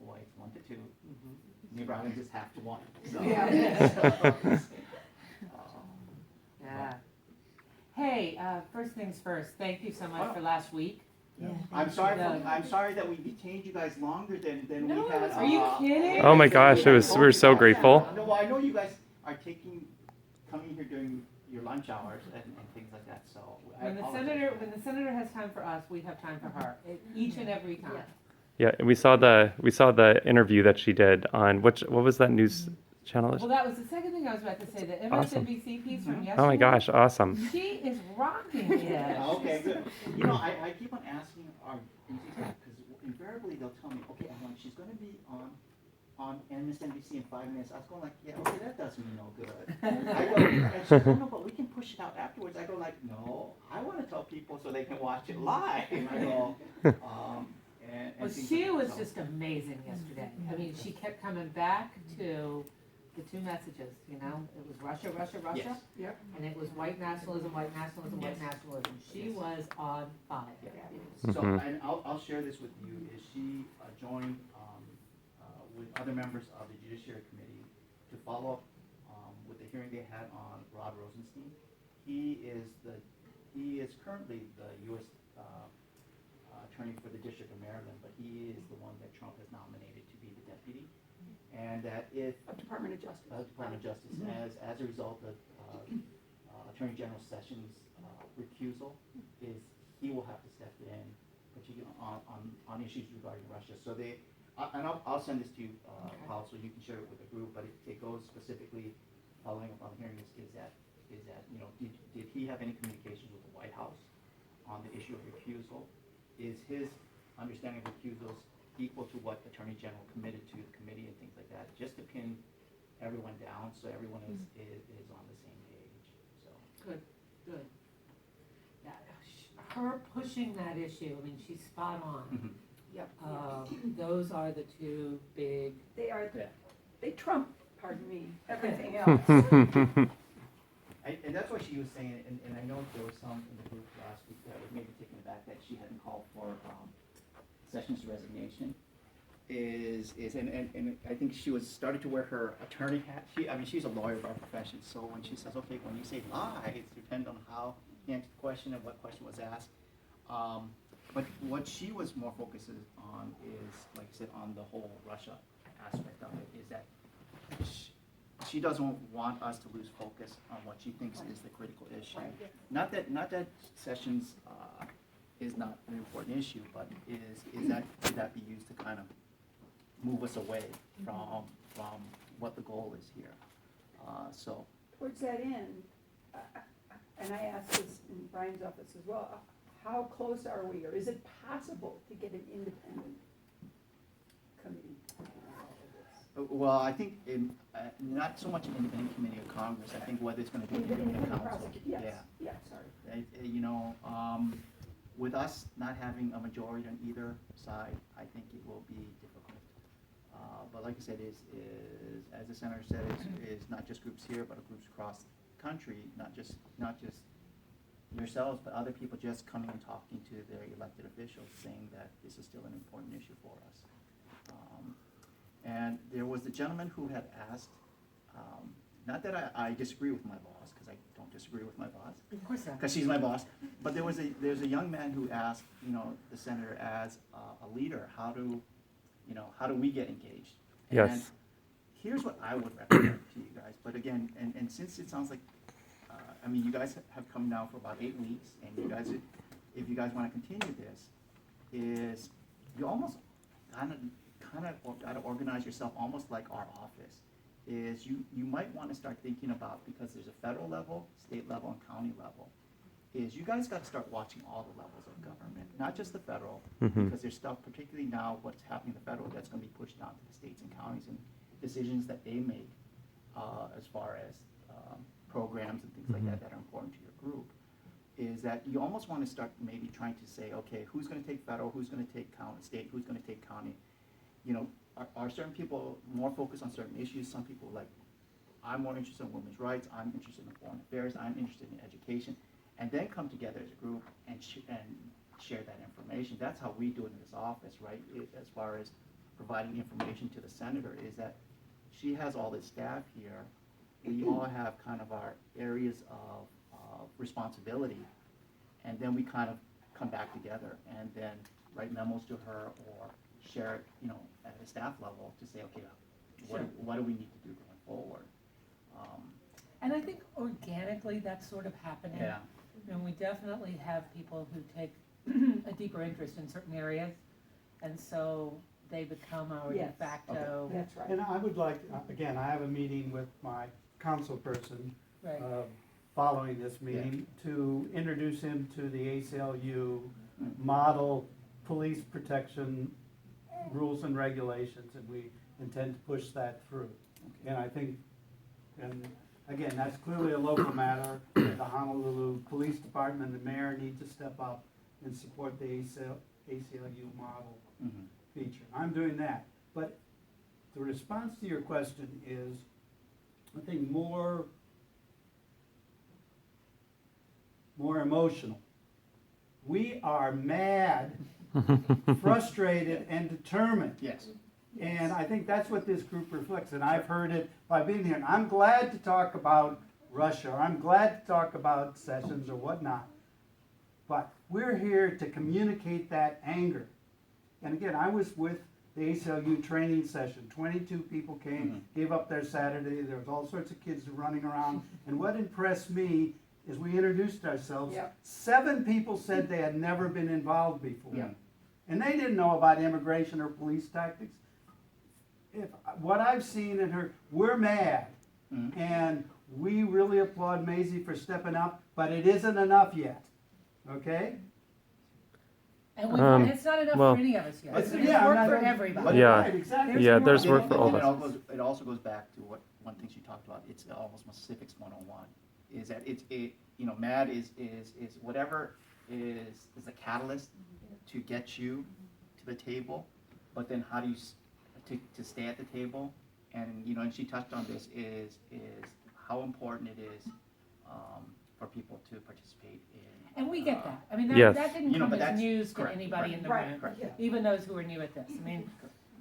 away, it's 1-2. Neighbor Island is half to 1. So, Yeah. Hey, first things first, thank you so much for last week. Yeah. I'm sorry that we detained you guys longer than No, we had. are you kidding? Oh my gosh, we were so grateful. No, I know you guys are coming here during your lunch hours and things like that, so I When the senator has time for us, we have time for her, each and every time. Yeah, and we saw the interview that she did on what was that news channel? Well, that was the second thing I was about to say, the Awesome. MSNBC piece from yesterday. Oh my gosh, awesome. She is rocking it. Okay, good. You know, I keep on asking our because invariably they'll tell me, okay, Alan, she's going to be on MSNBC in 5 minutes. I was going like, yeah, okay, that does me no good. I go, and she goes, no, but we can push it out afterwards. I go like, no, I want to tell people so they can watch it live. I go, Well, she was just amazing yesterday. I mean, she kept coming back to the two messages, you know? It was Russia, Russia, Russia. Yes. Yep. And it was white nationalism, white nationalism, white nationalism. She was on fire. So, and I'll share this with you, is she joined with other members of the Judiciary Committee to follow up with the hearing they had on Rod Rosenstein. He is currently the U.S. Attorney for the District of Maryland, but he is the one that Trump has nominated to be the deputy. And that if Department of Justice. As a result of Attorney General Sessions' recusal, is he will have to step in, particularly on issues regarding Russia. So and I'll send this to you, Paul, so you can share it with the group. But it goes specifically following up on the hearing is that you know did he have any communications with the White House on the issue of recusal? Is his understanding of recusals equal to what Attorney General committed to the committee and things like that, just to pin everyone down so everyone is on the same page. So Good. Yeah, her pushing that issue, I mean, she's spot on. Yep. Those are the two big. They trump, pardon me, everything else. and that's what she was saying, and I know there was some in the group last week that was maybe taken aback that she hadn't called for Sessions' resignation. And I think she was started to wear her attorney hat. She's a lawyer by profession, so when she says, okay, when you say lie, it depends on how you answer the question and what question was asked. But what she was more focused on is, like I said, on the whole Russia aspect of it, is that she doesn't want us to lose focus on what she thinks is the critical issue. Not that Sessions is not an important issue, but should that be used to kind of move us away from what the goal is here? So Towards that end, and I asked this in Brian's office as well, how close are we, or is it possible to get an independent committee on all of this? well, I think not so much an independent committee of Congress. I think whether it's going to be an independent council. Yes, sorry. You know, with us not having a majority on either side, I think it will be difficult. But like I said, is as the senator said, is not just groups here, but groups across the country, not just yourselves, but other people just coming and talking to their elected officials, saying that this is still an important issue for us. And there was the gentleman who had asked, not that I disagree with my boss, because I don't disagree with my boss, Of course not. because she's my boss, but there's a young man who asked, you know, the senator as a leader, how do we get engaged? Yes. And here's what I would recommend to you guys, but again, and since it sounds like, you guys have come now for about 8 weeks, and you guys, if you guys want to continue this, is you almost kind of got to organize yourself almost like our office. Is you might want to start thinking about, because there's a federal level, state level, and county level, is you guys got to start watching all the levels of government, not just the federal, because there's stuff, particularly now what's happening in the federal, that's going to be pushed down to the states and counties, and decisions that they make as far as programs and things like that that are important to your group, is that you almost want to start maybe trying to say, okay, who's going to take federal, who's going to take state, who's going to take county. You know, are certain people more focused on certain issues? Some people like, I'm more interested in women's rights, I'm interested in foreign affairs, I'm interested in education, and then come together as a group and share that information. That's how we do it in this office, right? As far as providing information to the senator is that she has all this staff here. We all have kind of our areas of responsibility, and then we kind of come back together and then write memos to her or share it, you know, at a staff level to say, okay, what do we need to do going forward? And I think organically that's sort of happening. Yeah. And we definitely have people who take a deeper interest in certain areas, and so they become our de Yes. facto. That's right. And I would like, again, I have a meeting with my council person Right. following this meeting to introduce him to the ACLU model police protection rules and regulations, and we intend to push that through. And I think, and again, that's clearly a local matter. The Honolulu Police Department, the mayor need to step up and support the ACLU model feature. I'm doing that. But the response to your question is, I think, more emotional. We are mad, frustrated, and determined. Yes. And I think that's what this group reflects, and I've heard it by being here. And I'm glad to talk about Russia, or I'm glad to talk about Sessions or whatnot. But we're here to communicate that anger. And again, I was with the ACLU training session. 22 people came, gave up their Saturday. There was all sorts of kids running around. And what impressed me is we introduced ourselves. Yep. 7 people said they had never been involved before. Yeah. And they didn't know about immigration or police tactics. What I've seen and heard, we're mad. And we really applaud Mazie for stepping up, but it isn't enough yet. Okay? And it's not enough well- for any of us yet. It's- There's yeah, work I'm for not- everybody. Yeah. Right, exactly. There's Yeah, more there's work. work for all of us. It also goes back to what one thing she talked about. It's almost civics 101. Is that you know, MAD is whatever is the catalyst to get you to the table, but then how do you to stay at the table? And you know, and she touched on this is how important it is for people to participate in. And we get that. I mean, Yes. that didn't You know, come but as that's news to correct, anybody in the right, room, correct. Yeah. even those who are new at this. I mean,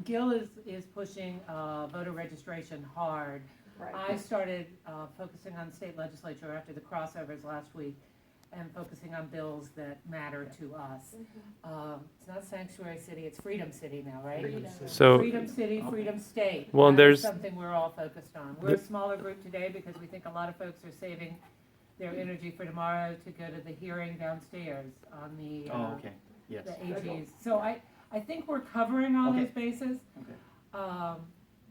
Gil is pushing voter registration hard. Right. I started focusing on state legislature after the crossovers last week and focusing on bills that matter to us. It's not Sanctuary City, it's Freedom City now, right? So, Freedom City, Freedom State. Well, That is there's- something we're all focused on. We're a smaller group today because we think a lot of folks are saving their energy for tomorrow to go to the hearing downstairs on the, Oh, okay. Yes. the AGs. So I think we're covering all Okay. those bases. Okay.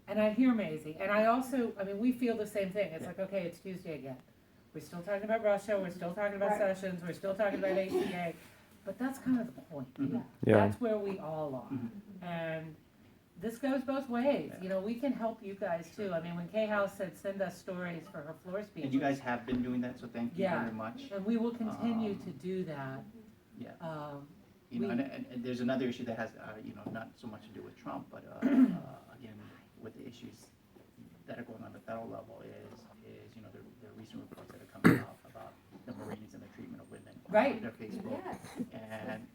And I hear Mazie, and I also, I mean, we feel the same thing. It's like, okay, it's Tuesday again. We're still talking about Russia, we're still talking about Right. Sessions, we're still talking about ACA, but that's kind of the point. yeah, That's where we all are. And this goes both ways. You know, we can help you guys too. I mean, when Kay House said, send us stories for her floor speech. And you guys have been doing that, so thank you Yeah. very much. And we will continue to do that. Yeah. Um, You know, We- and there's another issue that has, you know, not so much to do with Trump, but again, with the issues that are going on at the federal level is you know, the recent reports that are coming out about the Marines and the treatment of women Right. on their Facebook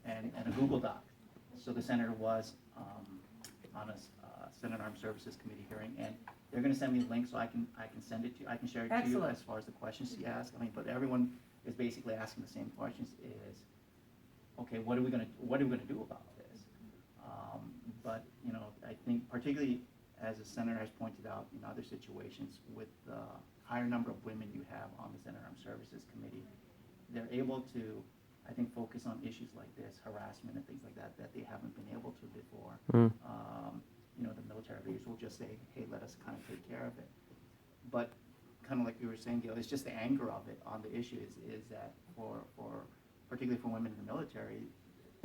and a Google Doc. So the senator was on a Senate Armed Services Committee hearing, and they're going to send me a link so I can send it to you. I can share it to you Excellent. as far as the questions she asked. I mean, but everyone is basically asking the same questions. Okay, what are we gonna do about this? But you know, I think particularly as the senator has pointed out in other situations, with the higher number of women you have on the Senate Armed Services Committee, they're able to, I think, focus on issues like this, harassment and things like that, that they haven't been able to before. You know, the military leaders will just say, hey, let us kind of take care of it. But kind of like you were saying, Gail, it's just the anger of it on the issue is that particularly for women in the military,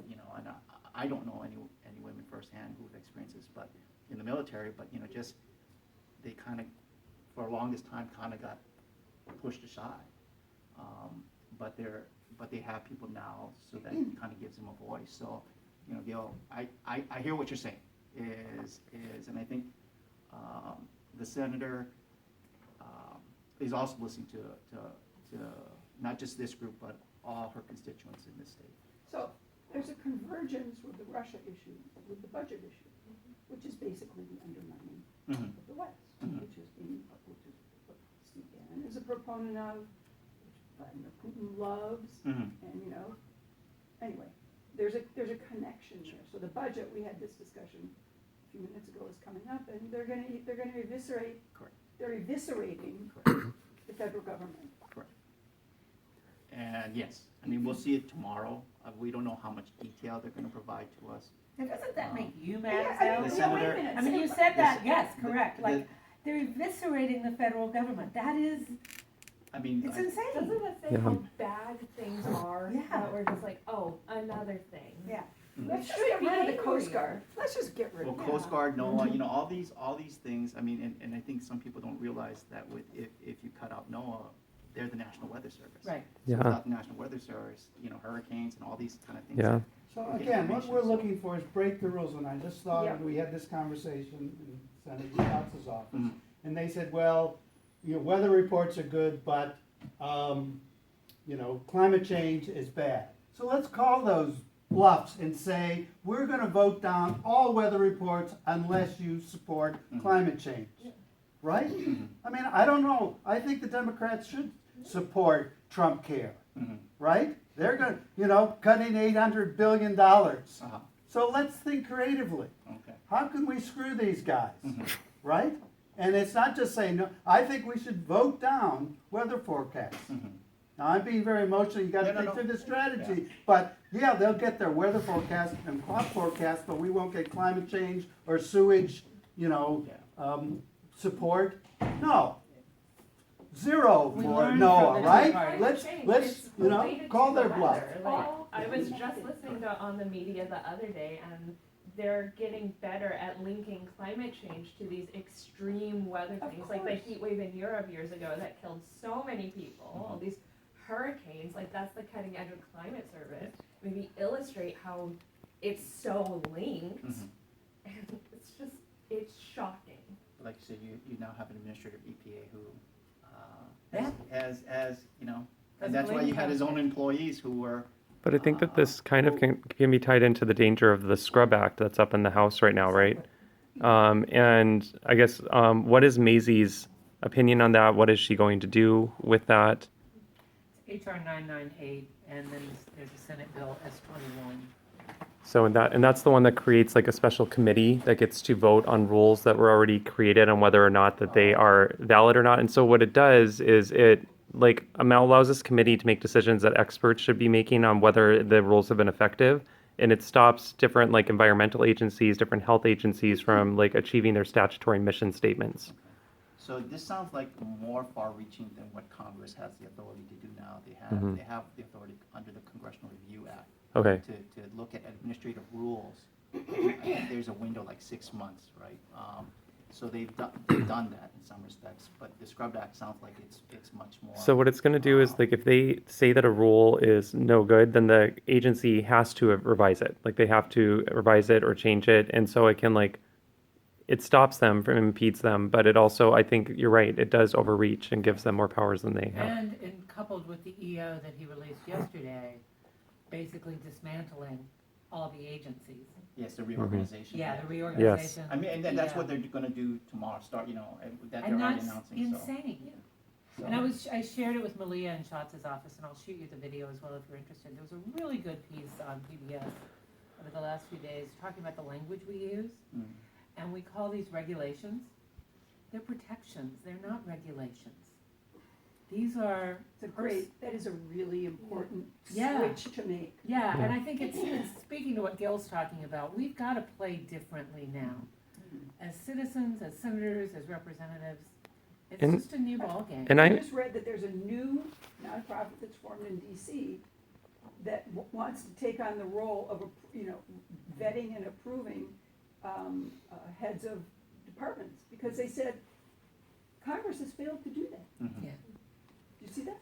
you know, and I don't know any women firsthand who've experienced this, but in the military, but you know, just they kind of, for the longest time, kind of got pushed aside. But they have people now, so that kind of gives them a voice. So, you know, Gail, I hear what you're saying and I think the senator is also listening to not just this group, but all her constituents in this state. So there's a convergence with the Russia issue, with the budget issue, which is basically the undermining Mhm. of the West, Mhm. which is what Steve Bannon is a proponent of, which Vladimir Putin loves, Mhm. and, you know, anyway, there's a connection there. So the budget, we had this discussion a few minutes ago, is coming up, and they're gonna eviscerate, Correct. they're eviscerating the federal government. Correct. And yes, I mean, we'll see it tomorrow. We don't know how much detail they're gonna provide to us. Now, doesn't that make you Yeah, mad, I Sal? mean, The yeah, wait a senator- minute. I mean, you so- said that, The- yes, the- correct, the- like, they're eviscerating the federal government, that is, I mean, it's I- insane. Doesn't it say Yeah. how bad things are? Yeah. That we're just like, oh, another thing. Yeah. Let's just should get be rid of the angry. Coast Guard. Let's just get rid Well, of it. Coast Guard, NOAA, you know, all these things, I mean, and I think some people don't realize that if you cut out NOAA, they're the National Weather Service. Right. So Yeah. without the National Weather Service, you know, hurricanes and all these kind of things. Yeah. So Okay, again, what we're information. looking for is break the rules, and I just thought, Yeah. we had this conversation in Senator Scott's office, Mhm. and they said, well, you know, weather reports are good, but, you know, climate change is bad. So let's call those bluffs and say, we're gonna vote down all weather reports unless you support Mhm. climate change, right? I mean, I don't know, I think the Democrats should support Trump Care, Mhm. right? They're gonna, you know, cutting $800 billion. Uh-huh. So let's think creatively. Okay. How can we screw these guys, Mhm. right? And it's not just saying, no, I think we should vote down weather forecasts. Mhm. Now, I'm being very emotional, you gotta No, no, think no. through the strategy, but yeah, they'll get their weather forecast and crop forecast, but we won't get climate change or sewage, you know, support. No. Zero We for learned from NOAA, the Tea right? Party. Let's, Change. let's, It's you know, related call to their the bluff. weather. Like, I was just listening to on the media the other day, and they're getting better at linking climate change to these extreme weather Of things, like the course. heat wave in Europe years ago that killed so many people, all these hurricanes, like that's the cutting edge of climate service. Maybe illustrate how it's so linked, Mhm. and it's shocking. Like you said, you now have an administrator of EPA who, Yeah. as, you know, Doesn't and that's why believe you had his own climate change. employees who were, But I think that this kind of can be tied into the danger of the Scrub Act that's up in the House right now, right? And I guess, what is Mazie's opinion on that? What is she going to do with that? It's HR 998, and then there's a Senate Bill S21. So and that's the one that creates like a special committee that gets to vote on rules that were already created on whether or not that they are valid or not. And so what it does is it like allows this committee to make decisions that experts should be making on whether the rules have been effective. And it stops different like environmental agencies, different health agencies from like achieving their statutory mission statements. so this sounds like more far-reaching than what Congress has the authority to do now. They Mhm. have the authority under the Congressional Review Act Okay. to look at administrative rules. I think there's a window like 6 months, right? So they've done that in some respects, but the Scrub Act sounds like it's much more. So what it's going to do is like if they say that a rule is no good, then the agency has to revise it. Like they have to revise it or change it, and so it can like it stops them from impedes them, but it also I think you're right. It does overreach and gives them more powers than they have. And coupled with the EO that he released yesterday, basically dismantling all the agencies. Yes, the reorganization. Yeah, the reorganization. I mean, and that's what yeah. they're gonna do tomorrow, start, you know, and that they're And already that's announcing, so. insane. So- And I shared it with Malia in Schatz's office, and I'll shoot you the video as well if you're interested. There was a really good piece on PBS over the last few days talking about the language we use, Mm. and we call these regulations. They're protections, they're not regulations. These are, That is a really important Yeah. switch to make. yeah, and I think it's speaking to what Gil's talking about, we've got to play differently now. As citizens, as senators, as representatives, it's And- just a new ballgame. And I I just read that there's a new nonprofit that's formed in DC that wants to take on the role of, vetting and approving heads of departments, because they said Congress has failed to do that. Mhm. Yeah. Do you see that?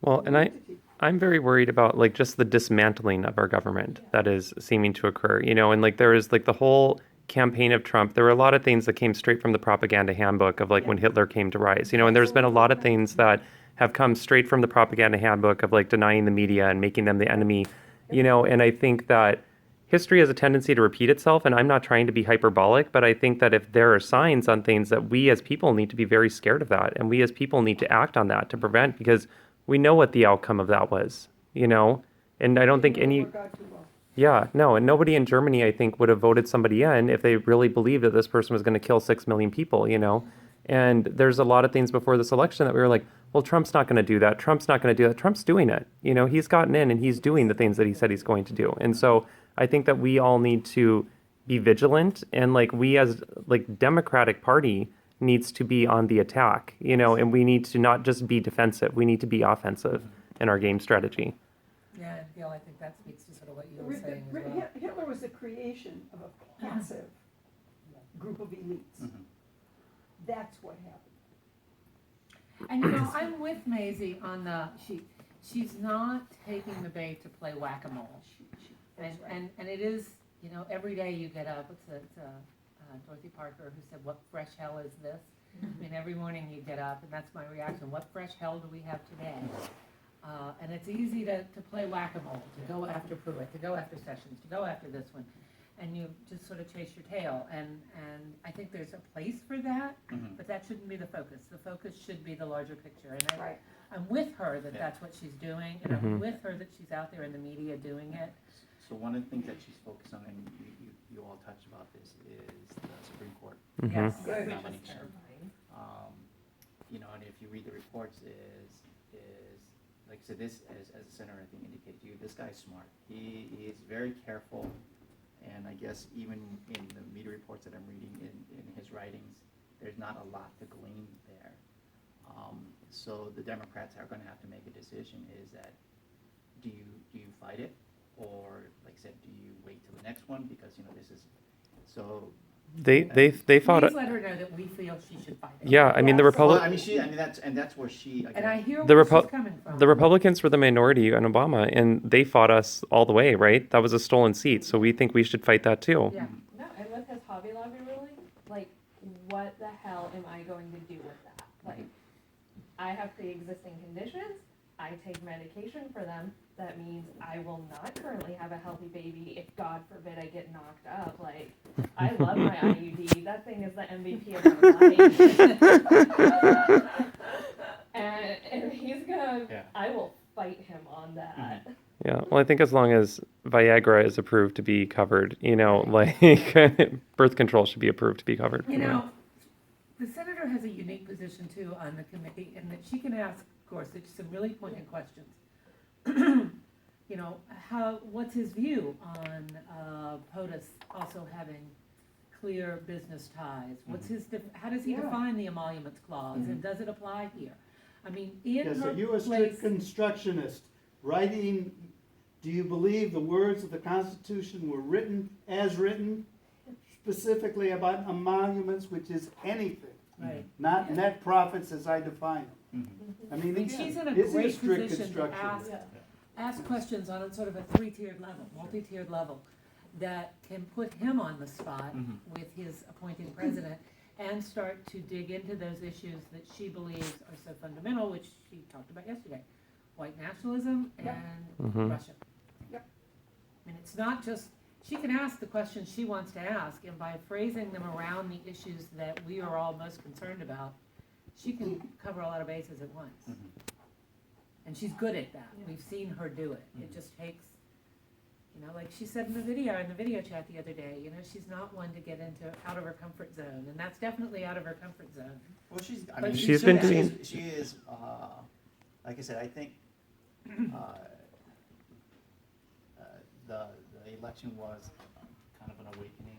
well, and Entity. I'm very worried about like just the dismantling of our government that is seeming to occur, and like there is like the whole campaign of Trump. There were a lot of things that came straight from the propaganda handbook of like when Hitler came to rise, and there's been a lot of things that have come straight from the propaganda handbook of like denying the media and making them the enemy, and I think that history has a tendency to repeat itself, and I'm not trying to be hyperbolic, but I think that if there are signs on things, that we as people need to be very scared of that, and we as people need to act on that to prevent, because we know what the outcome of that was, you know? And I don't think Didn't any, work out too well. yeah, no, and nobody in Germany, I think, would have voted somebody in if they really believed that this person was going to kill 6 million people, you know? And there's a lot of things before this election that we were like, well, Trump's not going to do that. Trump's not going to do that. Trump's doing it. You know, he's gotten in and he's doing the things that he said he's going to do. And so I think that we all need to be vigilant, and like we as like Democratic Party needs to be on the attack, you know, and we need to not just be defensive. We need to be offensive in our game strategy. Yeah, and Gil, I think that speaks to sort of what you were Ri- saying as Ri- well. Hitler was the creation of a passive group of elites. Mhm. That's what happened. And you know, I'm with Mazie on she's not taking the bait to play whack-a-mole. That's right. And it is, you know, every day you get up, it's Dorothy Parker who said, what fresh hell is this? I mean, every morning you get up, and that's my reaction, what fresh hell do we have today? And it's easy to play whack-a-mole, to go after Pruitt, to go after Sessions, to go after this one, and you just sort of chase your tail. And I think there's a place for that, Mhm. but that shouldn't be the focus. The focus should be the larger picture. And Right. I'm with her that Yeah. that's what she's doing, and I'm with her that she's out there in the media doing it. So one of the things that she's focused on, and you all touched about this, is the Supreme Court Yes. Good. Which is nomination. terrifying. You know, and if you read the reports, like I said, this, as the senator I think indicated to you, this guy's smart. He is very careful, and I guess even in the media reports that I'm reading in his writings, there's not a lot to glean there. So the Democrats are gonna have to make a decision, is that, do you fight it? Or, like I said, do you wait till the next one? Because, you know, this is, so. They fought. Please let her know that we feel she should fight it. Yeah, I mean the Yes. Well, Republic. I mean, that's where she, And I again, hear The where Repu- she's coming from. The Republicans were the minority on Obama, and they fought us all the way, right? That was a stolen seat, so we think we should fight that too. Yeah. No, and with his Hobby Lobby ruling, like, what the hell am I going to do with that? Like, I have pre-existing conditions, I take medication for them, that means I will not currently have a healthy baby if, God forbid, I get knocked up. Like, I love my IUD, that thing is the MVP of my life. And if he's gonna, Yeah. I will fight him on that. Yeah, well, I think as long as Viagra is approved to be covered, you know, like birth control should be approved to be covered. You know, the senator has a unique position too on the committee, in that she can ask Gorsuch some really pointed questions. You know, what's his view on POTUS also having clear business ties? What's his, how does he Yeah. define the emoluments clause, and does it apply here? I mean, in Yes, her are you a place, strict constructionist, writing, do you believe the words of the Constitution were written as written, specifically about emoluments, which is anything, right? not net profits as I define them? mhm. I mean, I mean, again, she's in a is he great strict position to constructionist? ask questions on a sort of a three-tiered level, multi-tiered level, that can put him on the spot Mhm. with his appointed president, and start to dig into those issues that she believes are so fundamental, which she talked about yesterday, white nationalism and Mhm. Russia. Yep. I mean, it's not just, she can ask the questions she wants to ask, and by phrasing them around the issues that we are all most concerned about, she can cover a lot of bases at once. Mhm. And she's good at that. We've seen her do it. It just takes, you know, like she said in the video chat the other day, you know, she's not one to get out of her comfort zone, and that's definitely out of her comfort zone. Well, I But mean, she's been she doing- is, like I said, I think, the election was kind of an awakening.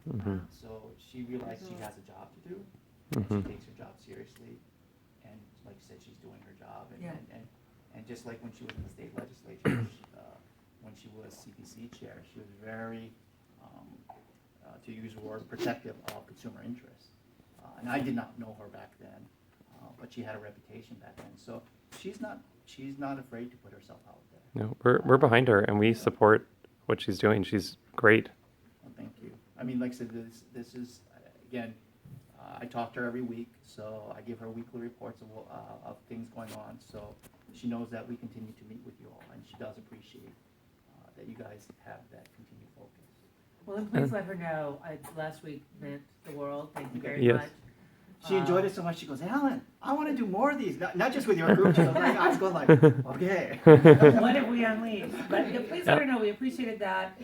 Mhm. So she realized she has a job to do, Mhm. and she takes her job seriously, and like I said, she's doing her job, Yeah. and just like when she was in the state legislature, when she was CPC chair, she was very, to use the word, protective of consumer interests. And I did not know her back then, but she had a reputation back then. So she's not afraid to put herself out there. No, we're behind her, and we support what she's doing. She's great. Well, thank you. I mean, like I said, this is, again, I talk to her every week, so I give her weekly reports of things going on. So she knows that we continue to meet with you all, and she does appreciate that you guys have that continued focus. Well, and please let her know, last week meant the world, thank you very Yes. much. She enjoyed it so much, she goes, Alan, I want to do more of these, not just with your group, she was like, I was going like, okay. What have we unleashed? But yeah, please let her know, we appreciated that.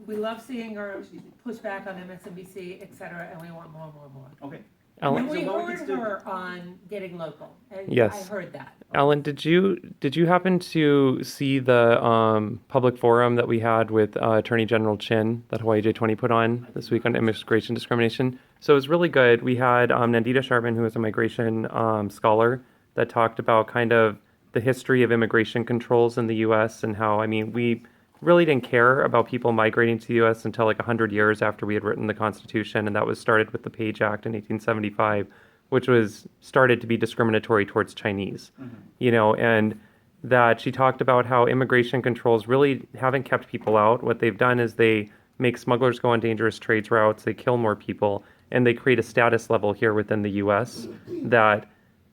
We love seeing her push back on MSNBC, et cetera, and we want more and more and more. Okay. Alan, And we So what we heard can do- her on getting local, and Yes. I heard that. Alan, did you happen to see the public forum that we had with Attorney General Chin that Hawaii J20 put on this week on immigration discrimination? So it was really good. We had Nandita Sharman, who is a migration scholar, that talked about kind of the history of immigration controls in the U.S. and how, I mean, we really didn't care about people migrating to the U.S. until like 100 years after we had written the Constitution, and that was started with the Page Act in 1875, which was started to be discriminatory towards Chinese, you know, and that she talked about how immigration controls really haven't kept people out. What they've done is they make smugglers go on dangerous trades routes, they kill more people, and they create a status level here within the U.S. that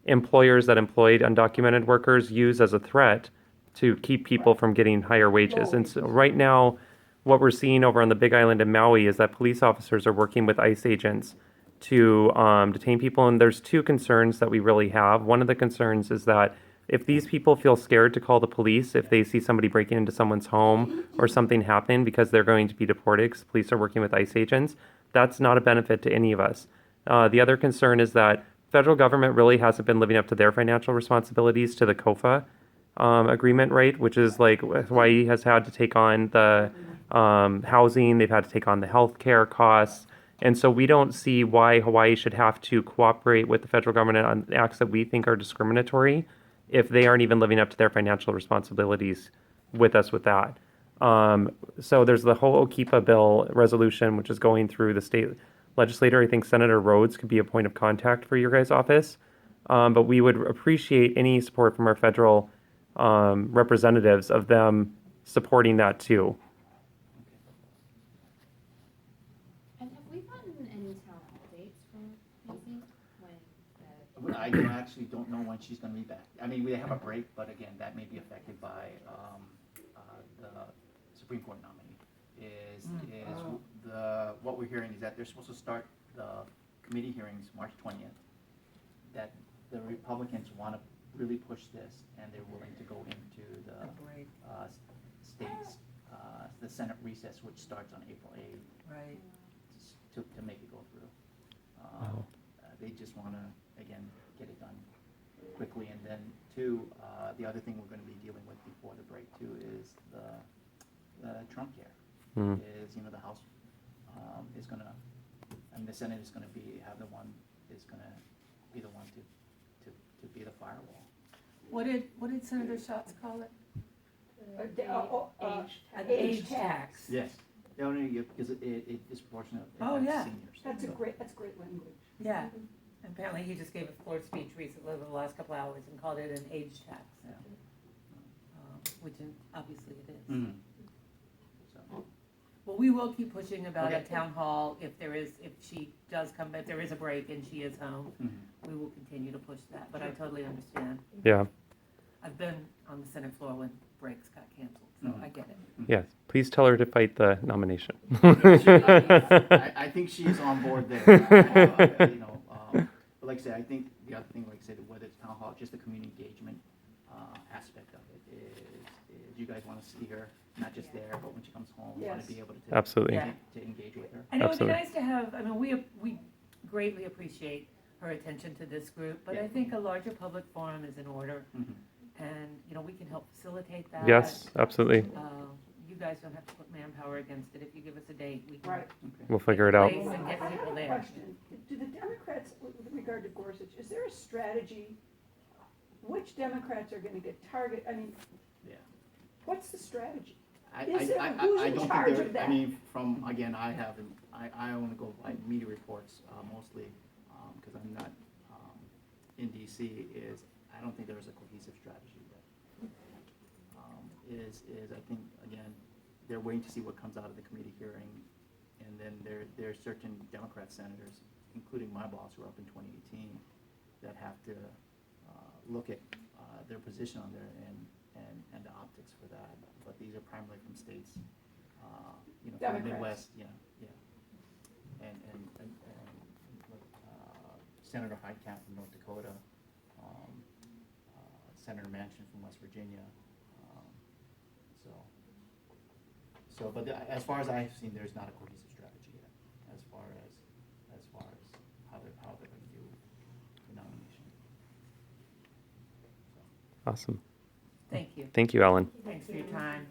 employers that employed undocumented workers use as a threat to keep people from getting higher wages. And so right now, what we're seeing over on the Big Island in Maui is that police officers are working with ICE agents to detain people. And there's two concerns that we really have. One of the concerns is that if these people feel scared to call the police, if they see somebody breaking into someone's home or something happening because they're going to be deported because police are working with ICE agents, that's not a benefit to any of us. The other concern is that federal government really hasn't been living up to their financial responsibilities to the COFA agreement, right? Which is like Hawaii has had to take on the housing, they've had to take on the healthcare costs. And so we don't see why Hawaii should have to cooperate with the federal government on acts that we think are discriminatory if they aren't even living up to their financial responsibilities with us with that. So there's the whole OKIPA bill resolution, which is going through the state legislator. I think Senator Rhodes could be a point of contact for your guys' office. But we would appreciate any support from our federal representatives of them supporting that too. And have we gotten any town hall dates from Mazie when I actually don't know when she's gonna be back. I mean, we have a break, but again, that may be affected by the Supreme Court nominee. What we're hearing is that they're supposed to start the committee hearings March 20th. That the Republicans want to really push this, and they're willing to go into the states, the Senate recess, which starts on April 8th, Right. to make it go through. They just want to, again, get it done quickly. And then two, the other thing we're going to be dealing with before the break too is the Trump care. Is, you know, the House is going to, and the Senate is going to be the one to be the firewall. What did Senator Schatz call it? An age age tax. tax. Yes. They only because it disproportionate Oh, yeah. seniors. That's great language. Yeah. Apparently he just gave a floor speech recently over the last couple hours and called it an age tax, Yeah. which obviously it is. Mhm. So, Well, we will keep pushing about a Okay. town hall if she does come, if there is a break and she is home, mhm. we will continue to push that, but I totally understand. Yeah. I've been on the Senate floor when breaks got canceled, so I get it. Yes. Please tell her to fight the nomination. I think she is on board there. You know, but like I said, I think the other thing, like I said, whether it's town hall, just the community engagement aspect of it is you guys want to see her, not just there, but when she comes home, you want Yes. to be able to Absolutely. Yeah. to engage with her. And it would be Absolutely. nice to have, I mean, we greatly appreciate her attention to this group, but Yeah. I think a larger public forum is in order, Mhm. and, you know, we can help facilitate that. Yes, absolutely. You guys don't have to put manpower against it. If you give us a date, we can. Right. Okay. We'll figure it out. Place and get I have people a there. question. Do the Democrats, with regard to Gorsuch, is there a strategy? Which Democrats are gonna get targeted? I mean, Yeah. what's the strategy? I Is there- I who's in don't charge think of there, I that? mean, from, again, I only go by media reports mostly, because I'm not in DC, I don't think there is a cohesive strategy yet. I think, again, they're waiting to see what comes out of the committee hearing, and then there are certain Democrat senators, including my boss, who are up in 2018, that have to look at their position on there and the optics for that. But these are primarily from states, you know, from the Democrats. Midwest, yeah. And Senator Heitkamp from North Dakota, Senator Manchin from West Virginia. But as far as I've seen, there's not a cohesive strategy yet, as far as how they're going to do the nomination. So. Awesome. Thank you. Thank you, Ellen. Thanks for your time.